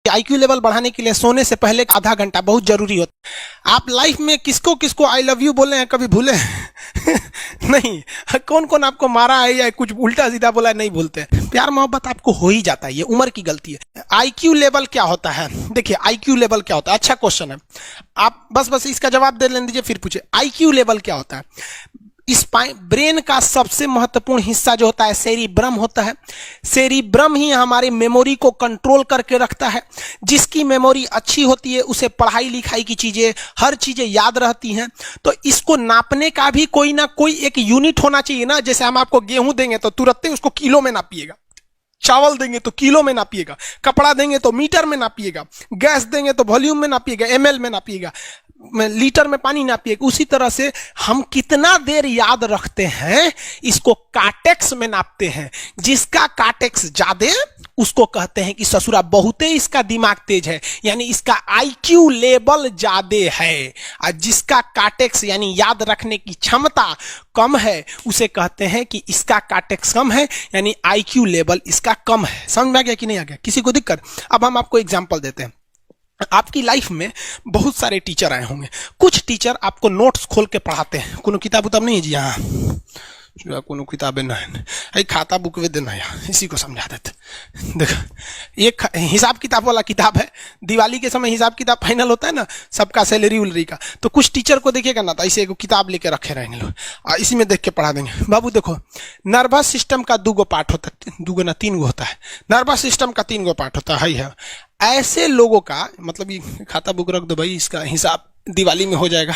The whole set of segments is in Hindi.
आईक्यू लेवल बढ़ाने के लिए सोने से पहले आधा घंटा बहुत जरूरी होता है। आप लाइफ में किसको किसको आई लव यू बोले हैं कभी भूले नहीं? कौन कौन आपको मारा है या कुछ उल्टा सीधा बोला है नहीं भूलते। प्यार मोहब्बत आपको हो ही जाता है, ये उम्र की गलती है। आईक्यू लेवल क्या होता है? देखिए आईक्यू लेवल क्या होता है, अच्छा क्वेश्चन है। आप बस इसका जवाब दे लेने दीजिए फिर पूछे आईक्यू लेवल क्या होता है। इस ब्रेन का सबसे महत्वपूर्ण हिस्सा जो होता है सेरिब्रम होता है। सेरिब्रम ही हमारी मेमोरी को कंट्रोल करके रखता है। जिसकी मेमोरी अच्छी होती है उसे पढ़ाई लिखाई की चीजें, हर चीजें याद रहती हैं। तो इसको नापने का भी कोई ना कोई एक यूनिट होना चाहिए ना। जैसे हम आपको गेहूं देंगे तो तुरंत ही उसको किलो में नापिएगा, चावल देंगे तो किलो में नापिएगा, कपड़ा देंगे तो मीटर में नापिएगा, गैस देंगे तो वॉल्यूम में नापिएगा, एमएल में नापिएगा, लीटर में पानी नापिएगा। उसी तरह से हम कितना देर याद रखते हैं इसको कार्टेक्स में नापते हैं। जिसका कार्टेक्स ज्यादा उसको कहते हैं कि ससुरा बहुते इसका दिमाग तेज है, यानी इसका आईक्यू लेवल ज्यादा है। और जिसका कार्टेक्स यानी याद रखने की क्षमता कम है उसे कहते हैं कि इसका कार्टेक्स कम है, यानी आईक्यू लेवल इसका कम है। समझ में आ गया कि नहीं आ गया? किसी को दिक्कत? अब हम आपको एग्जांपल देते हैं। आपकी लाइफ में बहुत सारे टीचर आए होंगे। कुछ टीचर आपको नोट्स खोल के पढ़ाते हैं। कोनो किताब उताब नहीं है जी? हाँ, कोनो किताबें नहीं, खाता बुक वे देना यार, इसी को समझा देते। देखो एक हिसाब किताब वाला किताब है। दिवाली के समय हिसाब किताब फाइनल होता है ना सबका, सैलरी उलरी का। तो कुछ टीचर को देखिएगा ना तो ऐसे एक किताब लेके रखे रहेंगे लोग और इसी में देख के पढ़ा देंगे। बाबू देखो नर्वस सिस्टम का 2 पार्ट होता है, 2 ना 3 होता है। नर्वस सिस्टम का 3 पार्ट होता है। ऐसे लोगों का मतलब ये खाता बुक रख दो भाई, इसका हिसाब दिवाली में हो जाएगा।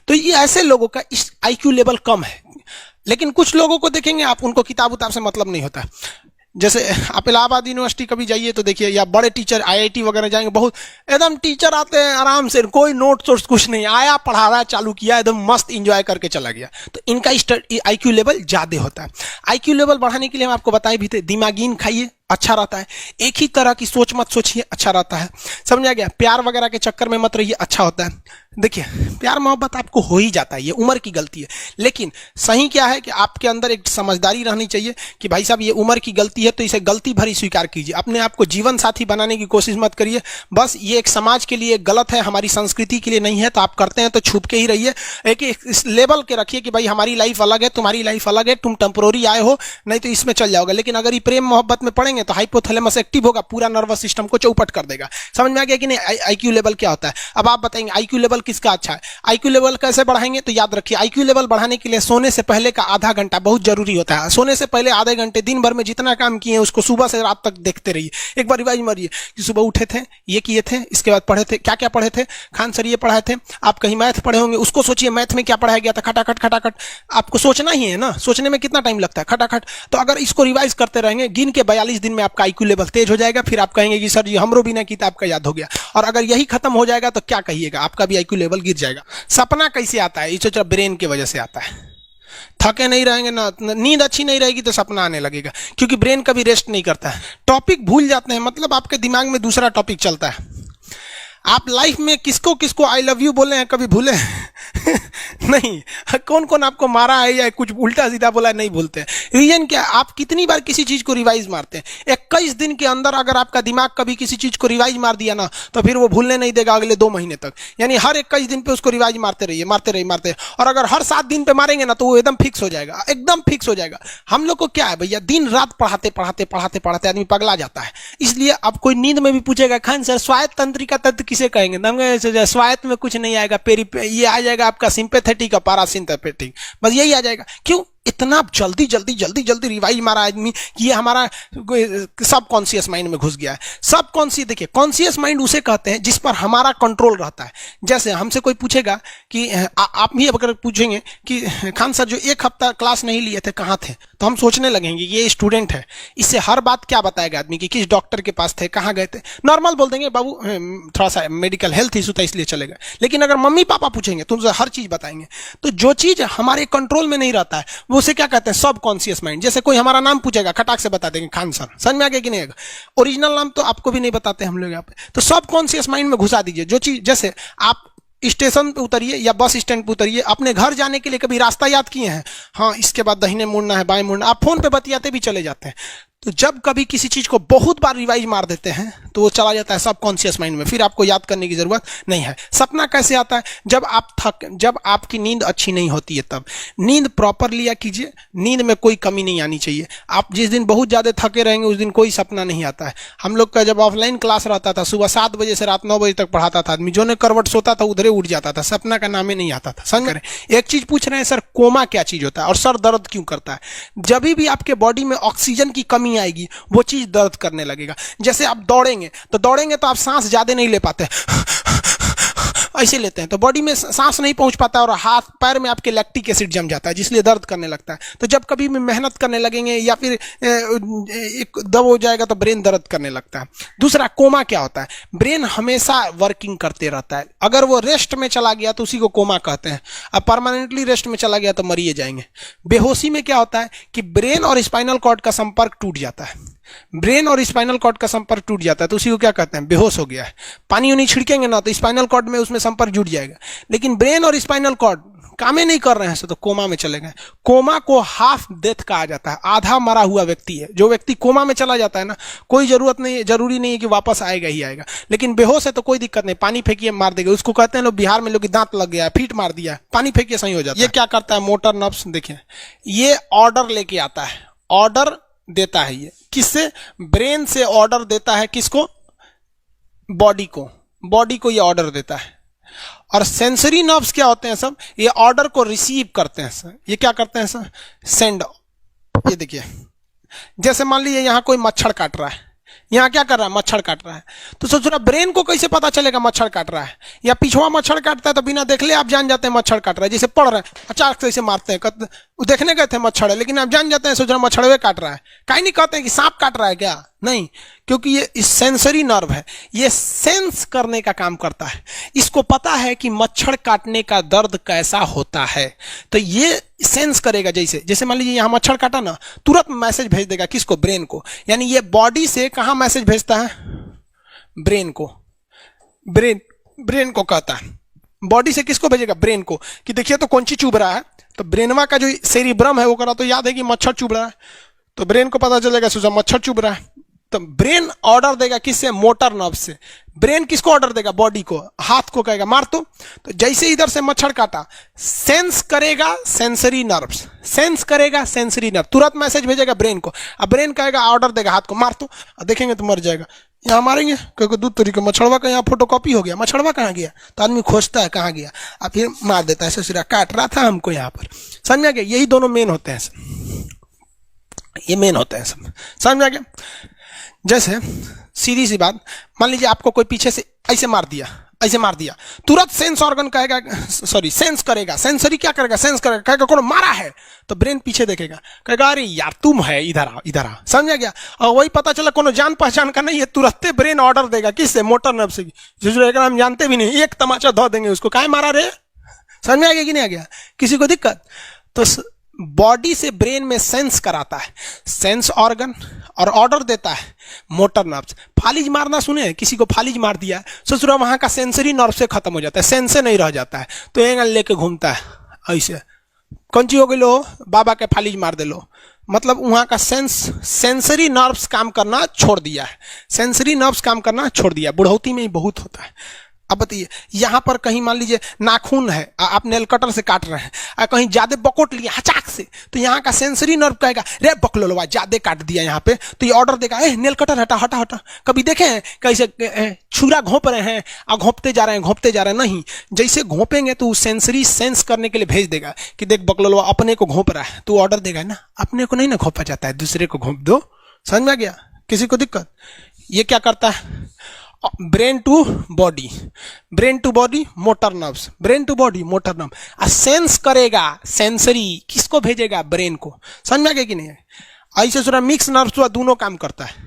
तो ये ऐसे लोगों का इस आईक्यू लेवल कम है। लेकिन कुछ लोगों को देखेंगे आप, उनको किताब उताब से मतलब नहीं होता। जैसे आप इलाहाबाद यूनिवर्सिटी कभी जाइए तो देखिए, या बड़े टीचर आईआईटी वगैरह जाएंगे, बहुत एकदम टीचर आते हैं आराम से, कोई नोट सोर्स कुछ नहीं, आया पढ़ा रहा, चालू किया, एकदम मस्त इंजॉय करके चला गया। तो इनका आईक्यू लेवल ज्यादा होता है। आईक्यू लेवल बढ़ाने के लिए हम आपको बताए भी थे, दिमागीन खाइए अच्छा रहता है। एक ही तरह की सोच मत सोचिए, अच्छा रहता है। समझ आ गया? प्यार वगैरह के चक्कर में मत रहिए, अच्छा होता है। देखिए प्यार मोहब्बत आपको हो ही जाता है, ये उम्र की गलती है। लेकिन सही क्या है कि आपके अंदर एक समझदारी रहनी चाहिए कि भाई साहब ये उम्र की गलती है तो इसे गलती भरी स्वीकार कीजिए। अपने आप को जीवन साथी बनाने की कोशिश मत करिए। बस ये एक समाज के लिए गलत है, हमारी संस्कृति के लिए नहीं है। तो आप करते हैं तो छुप के ही रहिए। एक इस लेवल के रखिए कि भाई हमारी लाइफ अलग है, तुम्हारी लाइफ अलग है, तुम टेम्पोररी आए हो, नहीं तो इसमें चल जाओगे। लेकिन अगर ये प्रेम मोहब्बत में पड़ेंगे तो हाइपोथैलेमस एक्टिव होगा, पूरा नर्वस सिस्टम को चौपट कर देगा। समझ में आ गया कि नहीं? आईक्यू लेवल क्या होता है? अब आप बताएंगे आईक्यू लेवल किसका अच्छा है, आईक्यू लेवल कैसे बढ़ाएंगे? तो याद रखिए आईक्यू लेवल बढ़ाने के लिए सोने से पहले का आधा घंटा बहुत जरूरी होता है। सोने से पहले आधे घंटे दिन भर में जितना काम किए उसको सुबह से रात तक देखते रहिए। एक बार रिवाइज मारिए कि सुबह उठे थे, ये किए थे, इसके बाद पढ़े थे, क्या क्या पढ़े थे। खान सर ये पढ़ाए थे, आप कहीं मैथ पढ़े होंगे, उसको सोचिए मैथ में क्या पढ़ाया गया था। खटाखट खटाखट आपको सोचना ही है ना, सोचने में कितना टाइम लगता है, खटाखट। तो अगर इसको रिवाइज करते रहेंगे, गिन के 42 दिन में आपका आईक्यू लेवल तेज हो जाएगा। फिर आप कहेंगे कि सर जी हमरो बिना किताब का याद हो गया। और अगर यही खत्म हो जाएगा तो क्या कहिएगा, आपका भी आईक्यू लेवल गिर जाएगा। सपना कैसे आता है? इसे ब्रेन की वजह से आता है। थके नहीं रहेंगे ना, नींद अच्छी नहीं रहेगी तो सपना आने लगेगा, क्योंकि ब्रेन कभी रेस्ट नहीं करता है। टॉपिक भूल जाते हैं, मतलब आपके दिमाग में दूसरा टॉपिक चलता है। आप लाइफ में किसको किसको आई लव यू बोले हैं कभी भूले नहीं? कौन कौन आपको मारा है या कुछ उल्टा सीधा बोला है नहीं भूलते। रीजन क्या? आप कितनी बार किसी चीज को रिवाइज मारते हैं। 21 दिन के अंदर अगर आपका दिमाग कभी किसी चीज को रिवाइज मार दिया ना तो फिर वो भूलने नहीं देगा अगले 2 महीने तक। यानी हर 21 दिन पे उसको रिवाइज मारते रहिए, मारते रहिए, मारते। और अगर हर 7 दिन पे मारेंगे ना तो वो एकदम फिक्स हो जाएगा, एकदम फिक्स हो जाएगा। हम लोग को क्या है भैया, दिन रात पढ़ाते पढ़ाते पढ़ाते पढ़ाते आदमी पगला जाता है। इसलिए अब कोई नींद में भी पूछेगा खान सर स्वायत्त तंत्रिका तत्व किसे कहेंगे, स्वायत्त में कुछ नहीं आएगा, ये आ जाएगा आपका सिंपैथेटिक और पैरासिम्पैथेटिक, बस यही आ जाएगा। क्यों इतना जल्दी जल्दी जल्दी जल्दी रिवाइज मारा आदमी कि ये हमारा सब कॉन्शियस माइंड में घुस गया है। सब कॉन्शियस, देखिए कॉन्शियस माइंड उसे कहते हैं जिस पर हमारा कंट्रोल रहता है। जैसे हमसे कोई पूछेगा कि आप भी अगर पूछेंगे कि खान सर जो 1 हफ्ता क्लास नहीं लिए थे कहाँ थे, तो हम सोचने लगेंगे ये स्टूडेंट है, इससे हर बात क्या बताएगा आदमी कि किस डॉक्टर के पास थे, कहाँ गए थे। नॉर्मल बोल देंगे बाबू थोड़ा सा मेडिकल हेल्थ इशू था इसलिए चले गए। लेकिन अगर मम्मी पापा पूछेंगे तो उनसे हर चीज बताएंगे। तो जो चीज हमारे कंट्रोल में नहीं रहता है वो उसे क्या कहते हैं, सब कॉन्शियस माइंड। जैसे कोई हमारा नाम पूछेगा खटाक से बता देंगे खान सर, समझ में आ गया कि नहीं? ओरिजिनल नाम तो आपको भी नहीं बताते हम लोग यहाँ पे। तो सब कॉन्शियस माइंड में घुसा दीजिए जो चीज। जैसे आप स्टेशन पे उतरिए या बस स्टैंड पे उतरिए, अपने घर जाने के लिए कभी रास्ता याद किए हैं? हाँ, इसके बाद दाहिने मुड़ना है, बाएं मुड़ना, आप फोन पे बतियाते भी चले जाते हैं। तो जब कभी किसी चीज को बहुत बार रिवाइज मार देते हैं तो वो चला जाता है सबकॉन्शियस माइंड में, फिर आपको याद करने की जरूरत नहीं है। सपना कैसे आता है? जब आपकी नींद अच्छी नहीं होती है तब। नींद प्रॉपर लिया कीजिए, नींद में कोई कमी नहीं आनी चाहिए। आप जिस दिन बहुत ज्यादा थके रहेंगे उस दिन कोई सपना नहीं आता है। हम लोग का जब ऑफलाइन क्लास रहता था, सुबह 7 बजे से रात 9 बजे तक पढ़ाता था आदमी, जो ने करवट सोता था उधरे उठ जाता था, सपना का नाम ही नहीं आता था। समझ रहे? एक चीज पूछ रहे हैं सर, कोमा क्या चीज होता है और सर दर्द क्यों करता है? जब भी आपके बॉडी में ऑक्सीजन की कमी आएगी वो चीज दर्द करने लगेगा। जैसे आप दौड़ेंगे तो आप सांस ज्यादा नहीं ले पाते, ऐसे लेते हैं तो बॉडी में सांस नहीं पहुंच पाता और हाथ पैर में आपके लैक्टिक एसिड जम जाता है, जिसलिए दर्द करने लगता है। तो जब कभी भी मेहनत करने लगेंगे या फिर एक दब हो जाएगा तो ब्रेन दर्द करने लगता है। दूसरा, कोमा क्या होता है? ब्रेन हमेशा वर्किंग करते रहता है। अगर वो रेस्ट में चला गया तो उसी को कोमा कहते हैं। अब परमानेंटली रेस्ट में चला गया तो मरिए जाएंगे। बेहोशी में क्या होता है कि ब्रेन और स्पाइनल कॉर्ड का संपर्क टूट जाता है। ब्रेन और स्पाइनल कॉर्ड का संपर्क टूट जाता है तो उसी को क्या कहते हैं? बेहोश हो गया है। पानी उनी छिड़केंगे ना तो स्पाइनल कॉर्ड में उसमें संपर्क जुट जाएगा, लेकिन ब्रेन और स्पाइनल कॉर्ड काम ही नहीं कर रहे हैं तो कोमा में चले गए। कोमा को हाफ डेथ कहा जाता है, आधा मरा हुआ व्यक्ति है। जो व्यक्ति कोमा में चला जाता है ना, कोई जरूरी नहीं है कि वापस आएगा ही आएगा, लेकिन बेहोश है तो कोई दिक्कत नहीं, पानी फेंकिए मार देगा। उसको कहते हैं लोग बिहार में, लोग दांत लग गया, फीट मार दिया, पानी फेंकिए सही हो जाता है। ये क्या करता है? मोटर नर्व्स, देखिए ये ऑर्डर लेके आता है, ऑर्डर देता है। ये किससे? ब्रेन से ऑर्डर देता है। किसको? बॉडी को ये ऑर्डर देता है। और सेंसरी नर्व्स क्या होते हैं सब? ये ऑर्डर को रिसीव करते हैं सर। ये क्या करते हैं सर? सेंड। ये देखिए, जैसे मान लीजिए यहां कोई मच्छर काट रहा है, यहां क्या कर रहा है? मच्छर काट रहा है। तो सोच रहा, ब्रेन को कैसे पता चलेगा मच्छर काट रहा है? या पिछवा मच्छर काटता है तो बिना देख ले आप जान जाते हैं मच्छर काट रहा है। जैसे पढ़ रहे हैं, अचानक से इसे मारते हैं, देखने गए थे मच्छर है, लेकिन आप जान जाते हैं, सोच रहे मच्छरवे काट रहा है। कहीं नहीं कहते हैं कि सांप काट रहा है क्या, नहीं, क्योंकि ये सेंसरी नर्व है, ये सेंस करने का काम करता है। इसको पता है कि मच्छर काटने का दर्द कैसा होता है, तो ये सेंस करेगा। जैसे मान लीजिए यहां मच्छर काटा ना, तुरंत मैसेज भेज देगा। किसको? ब्रेन को। यानी ये बॉडी से कहां मैसेज भेजता है? ब्रेन को। ब्रेन को कहता है। बॉडी से किसको भेजेगा? ब्रेन को, कि देखिए तो कौन चीज चुभ रहा है। तो ब्रेनवा का जो सेरिब्रम है वो करा तो याद है कि मच्छर चुभ रहा है, तो ब्रेन को पता चलेगा सोचा मच्छर चुभ रहा है, तो ब्रेन ऑर्डर देगा किससे? मोटर नर्व से। ब्रेन किसको ऑर्डर देगा? बॉडी को, हाथ को कहेगा मार। तो जैसे इधर से मच्छर काटा, सेंस करेगा सेंसरी नर्व्स, सेंस करेगा सेंसरी नर्व, तुरंत मैसेज भेजेगा ब्रेन को। अब ब्रेन कहेगा, ऑर्डर देगा हाथ को मार। तो देखेंगे तो मर जाएगा। यहाँ मारेंगे क्योंकि दूध तरीके मच्छरवा का यहाँ फोटोकॉपी हो गया, मच्छरवा कहाँ गया? तो आदमी खोजता है कहाँ गया, अब फिर मार देता है, ससुरा काट रहा था हमको यहाँ पर। समझ में आ गया? यही दोनों मेन होते हैं, ये मेन होते हैं सब। समझ में आ गया? जैसे सीधी सी बात, मान लीजिए आपको कोई पीछे से ऐसे मार दिया, तुरंत सेंस ऑर्गन कहेगा, सेंस करेगा, सेंसरी क्या करेगा? सेंस करेगा, कहेगा कौन मारा है, तो ब्रेन पीछे देखेगा, कहेगा अरे यार तुम है, इधर आ। समझ गया? और वही पता चला कोनो जान पहचान का नहीं है, तुरंत ब्रेन ऑर्डर देगा किससे? मोटर नर्व से। जो हम जानते भी नहीं, एक तमाचा धो देंगे उसको, काहे मारा रे? समझ में आ गया कि नहीं आ गया? किसी को दिक्कत? तो बॉडी से ब्रेन में सेंस कराता है, सेंस ऑर्गन, और ऑर्डर देता है मोटर नर्व्स। फालिज मारना सुने? किसी को फालिज मार दिया, ससुरा वहां का सेंसरी नर्व से खत्म हो जाता है, सेंस से नहीं रह जाता है, तो एंगल लेके घूमता है ऐसे। कौन ची हो गई लो? बाबा के फालिज मार दे लो, मतलब वहां का सेंसरी नर्व्स काम करना छोड़ दिया है, सेंसरी नर्व्स काम करना छोड़ दिया। बुढ़ौती में ही बहुत होता है। अब बताइए, यहां पर कहीं मान लीजिए नाखून है, आप नेल कटर से काट रहे हैं, कहीं ज्यादा बकोट लिया हचाक से, तो यहाँ का सेंसरी नर्व कहेगा रे बकलोलवा ज्यादा काट दिया यहाँ पे, तो ये ऑर्डर देगा ए नेल कटर हटा हटा हटा। कभी देखे हैं कैसे छुरा घोंप रहे हैं और घोंपते जा रहे हैं? नहीं, जैसे घोंपेंगे तो सेंसरी सेंस करने के लिए भेज देगा कि देख बकलोलवा अपने को घोंप रहा है, तो ऑर्डर देगा ना, अपने को नहीं ना घोंपा जाता है, दूसरे को घोंप दो। समझ में आ गया? किसी को दिक्कत? ये क्या करता है? Brain to body motor nerves, brain to body motor nerve. Sense करेगा, सेंसरी किसको भेजेगा? ब्रेन को। समझ में आ गया कि नहीं? ऐसे सुना मिक्स नर्व्स दोनों काम करता है।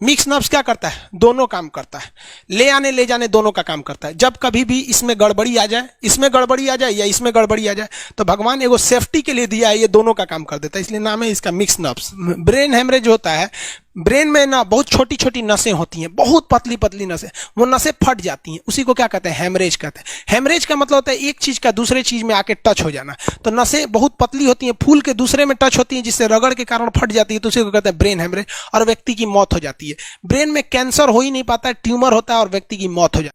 मिक्स नर्व्स क्या करता है? दोनों काम करता है, ले आने ले जाने दोनों का काम करता है। जब कभी भी इसमें गड़बड़ी आ जाए, इसमें गड़बड़ी आ जाए या इसमें गड़बड़ी आ जाए, तो भगवान एगो सेफ्टी के लिए दिया है, ये दोनों का काम कर देता है, इसलिए नाम है इसका मिक्स नर्व्स। ब्रेन हेमरेज होता है, ब्रेन में ना बहुत छोटी छोटी नसें होती हैं, बहुत पतली पतली नसें, वो नसें फट जाती हैं, उसी को क्या कहते हैं, हेमरेज कहते हैं। हेमरेज का मतलब होता है एक चीज का दूसरे चीज में आके टच हो जाना। तो नसें बहुत पतली होती हैं, फूल के दूसरे में टच होती हैं, जिससे रगड़ के कारण फट जाती है, तो उसी को कहते हैं ब्रेन हेमरेज, और व्यक्ति की मौत हो जाती है। ब्रेन में कैंसर हो ही नहीं पाता है, ट्यूमर होता है और व्यक्ति की मौत हो जाती है।